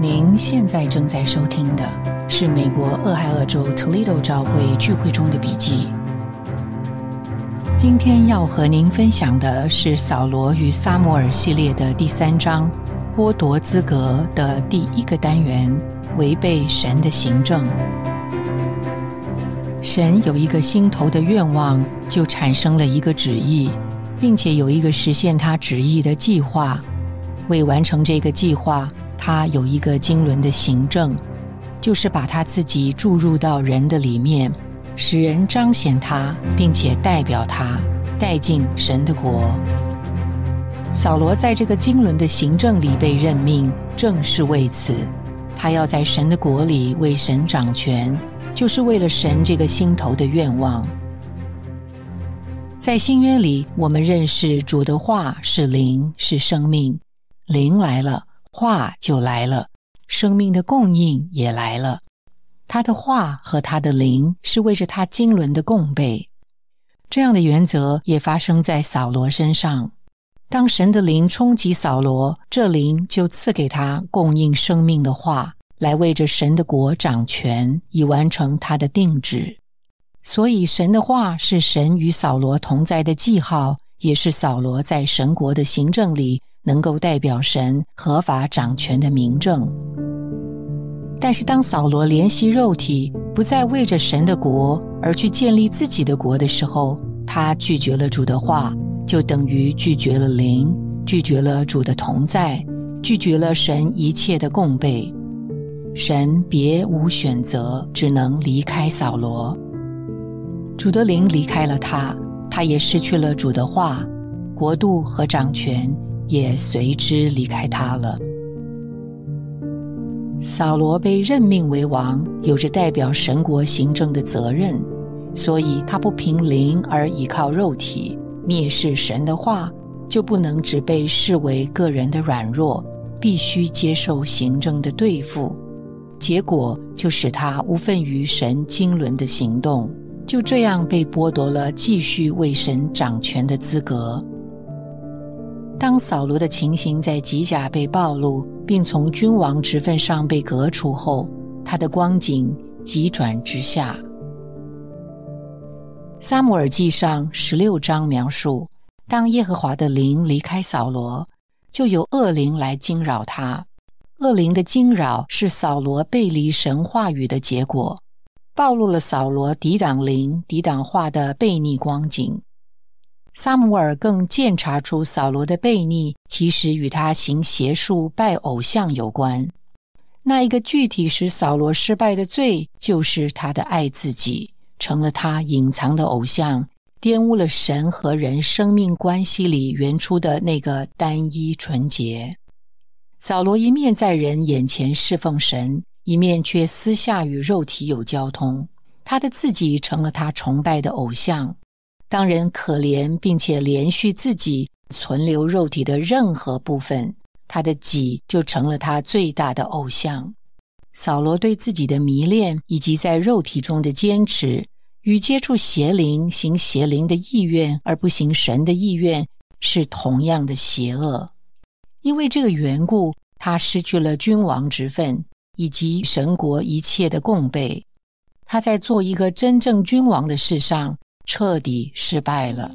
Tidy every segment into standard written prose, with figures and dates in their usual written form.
您现在正在收听的是美国俄亥俄州 Toledo 教会聚会中的笔记。今天要和您分享的是扫罗与撒母耳系列的第3章，剥夺资格的第1个单元，违背神的行政。神有一个心头的愿望，就产生了一个旨意，并且有一个实现他旨意的计划。为完成这个计划，他有一个经纶的行政，就是把他自己注入到人的里面，使人彰显他，并且代表他，带进神的国。扫罗在这个经纶的行政里被任命，正是为此，他要在神的国里为神掌权，就是为了神这个心头的愿望。在新约里，我们认识主的话是灵，是生命，灵来了，话就来了，生命的供应也来了。他的话和他的灵是为着他经纶的供备。这样的原则也发生在扫罗身上。当神的灵冲击扫罗，这灵就赐给他供应生命的话，来为着神的国掌权，以完成他的定旨。所以神的话是神与扫罗同在的记号，也是扫罗在神国的行政里能够代表神合法掌权的明证。但是当扫罗怜惜肉体，不再为着神的国而去建立自己的国的时候，他拒绝了主的话，就等于拒绝了灵，拒绝了主的同在，拒绝了神一切的供备。神别无选择，只能离开扫罗。主的灵离开了他，他也失去了主的话，国度和掌权也随之离开他了。扫罗被任命为王，有着代表神国行政的责任，所以他不凭灵而倚靠肉体，蔑视神的话，就不能只被视为个人的软弱，必须接受行政的对付。结果就使他无份于神经纶的行动，就这样被剥夺了继续为神掌权的资格。当扫罗的情形在吉甲被暴露，并从君王职分上被革除后，他的光景急转直下。撒母耳记上16章描述，当耶和华的灵离开扫罗，就有恶灵来惊扰他。恶灵的惊扰是扫罗背离神话语的结果，暴露了扫罗抵挡灵、抵挡话的悖逆光景。撒母耳更鉴察出扫罗的悖逆其实与他行邪术拜偶像有关。那一个具体使扫罗失败的罪，就是他的爱自己，成了他隐藏的偶像，玷污了神和人生命关系里原初的那个单一纯洁。扫罗一面在人眼前侍奉神，一面却私下与肉体有交通，他的自己成了他崇拜的偶像。当人可怜并且连续自己存留肉体的任何部分，他的己就成了他最大的偶像。扫罗对自己的迷恋以及在肉体中的坚持，与接触邪灵、行邪灵的意愿而不行神的意愿，是同样的邪恶。因为这个缘故，他失去了君王职分以及神国一切的供备。他在做一个真正君王的事上彻底失败了。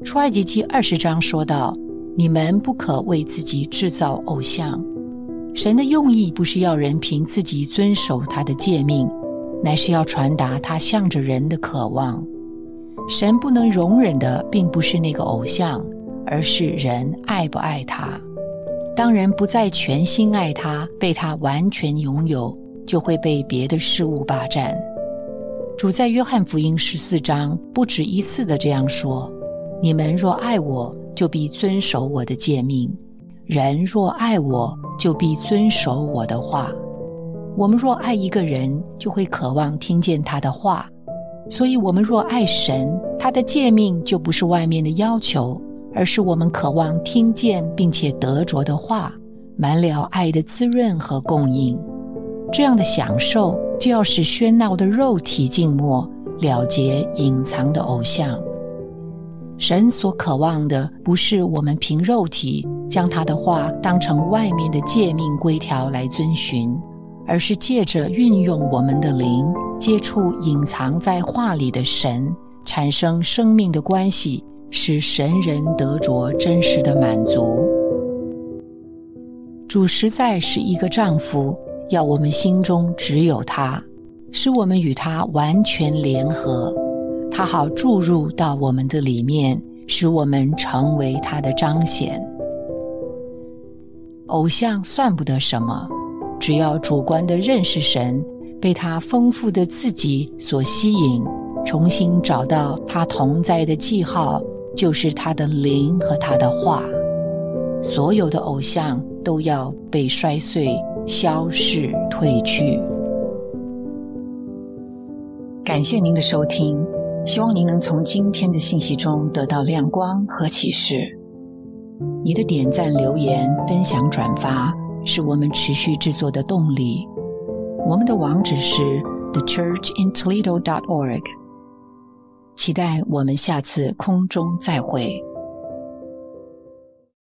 出埃及记20章说道，你们不可为自己制造偶像。神的用意不是要人凭自己遵守他的诫命，乃是要传达他向着人的渴望。神不能容忍的并不是那个偶像，而是人爱不爱他。当人不再全心爱他，被他完全拥有，就会被别的事物霸占。主在约翰福音14章不止一次地这样说，你们若爱我，就必遵守我的诫命。人若爱我，就必遵守我的话。我们若爱一个人，就会渴望听见他的话。所以我们若爱神，他的诫命就不是外面的要求，而是我们渴望听见并且得着的话，满了爱的滋润和供应。这样的享受就要使喧闹的肉体静默，了结隐藏的偶像。神所渴望的不是我们凭肉体将他的话当成外面的诫命规条来遵循，而是借着运用我们的灵，接触隐藏在话里的神，产生生命的关系，使神人得着真实的满足。主实在是一个丈夫，要我们心中只有他，使我们与他完全联合，他好注入到我们的里面，使我们成为他的彰显。偶像算不得什么，只要主观地认识神，被他丰富的自己所吸引，重新找到他同在的记号，就是他的灵和他的话。所有的偶像都要被摔碎、消逝、退去。感谢您的收听，希望您能从今天的信息中得到亮光和启示。你的点赞、留言、分享、转发是我们持续制作的动力。我们的网址是 thechurchintoledo.org。期待我们下次空中再会。